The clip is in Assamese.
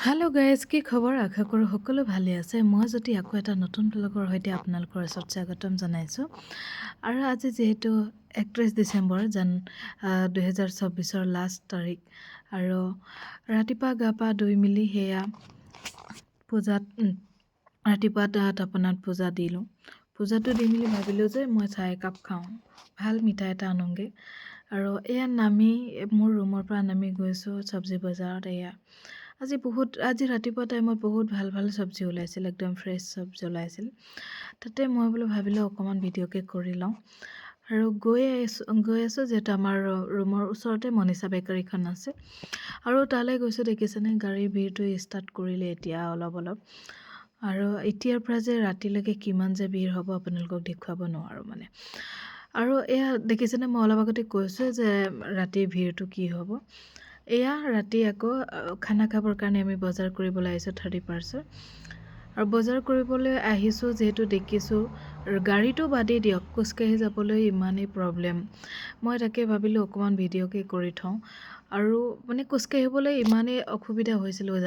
হেল্ল' গাইজ, কি খবৰ? আশা কৰোঁ সকলো ভালে আছে। মই যদি আকৌ এটা নতুন ব্লগৰ সৈতে আপোনালোকৰ ওচৰত স্বাগতম জনাইছোঁ। আৰু আজি যিহেতু 31 ডিচেম্বৰ 2024 লাষ্ট তাৰিখ, আৰু ৰাতিপুৱা গা পা ধুই মেলি সেয়া ৰাতিপুৱা তাপনাত পূজা দিলোঁ। পূজাটো দি মেলি ভাবিলোঁ যে মই চাহ একাপ খাওঁ, ভাল মিঠাই এটা আনোগৈ। আৰু এয়া মোৰ ৰুমৰ পৰা নামি গৈছোঁ চব্জি বজাৰত। আজি ৰাতিপুৱা টাইমত বহুত ভাল ভাল চব্জি ওলাইছিল, একদম ফ্ৰেছ চব্জি ওলাইছিল। তাতে মই ভাবিলোঁ অকণমান ভিডিঅ'কে কৰি লওঁ। আৰু গৈ আছোঁ যিহেতু আমাৰ ৰুমৰ ওচৰতে মনীষা বেকাৰীখন আছে। আৰু তালৈ গৈছোঁ, দেখিছেনে গাড়ীৰ ভিৰটো ষ্টাৰ্ট কৰিলে এতিয়া অলপ। আৰু এতিয়াৰ পৰা যে ৰাতিলৈকে কিমান যে ভিৰ হ'ব আপোনালোকক দেখুৱাব নোৱাৰোঁ মানে। আৰু এয়া দেখিছেনে, মই অলপ আগতে কৈছোঁ যে ৰাতিৰ ভিৰটো কি হ'ব। এয়া ৰাতি আকৌ খানা খাবৰ কাৰণে আমি বজাৰ কৰিবলৈ আহিছোঁ 31st। আৰু বজাৰ কৰিবলৈ আহিছোঁ যিহেতু দেখিছোঁ গাড়ীটো বাদেই দিয়ক, খোজকাঢ়ি যাবলৈ ইমানেই প্ৰব্লেম। মই তাকে ভাবিলোঁ অকণমান ভিডিঅ'কে কৰি থওঁ। আৰু মানে খোজকাঢ়িবলৈ ইমানেই অসুবিধা হৈছিলোঁ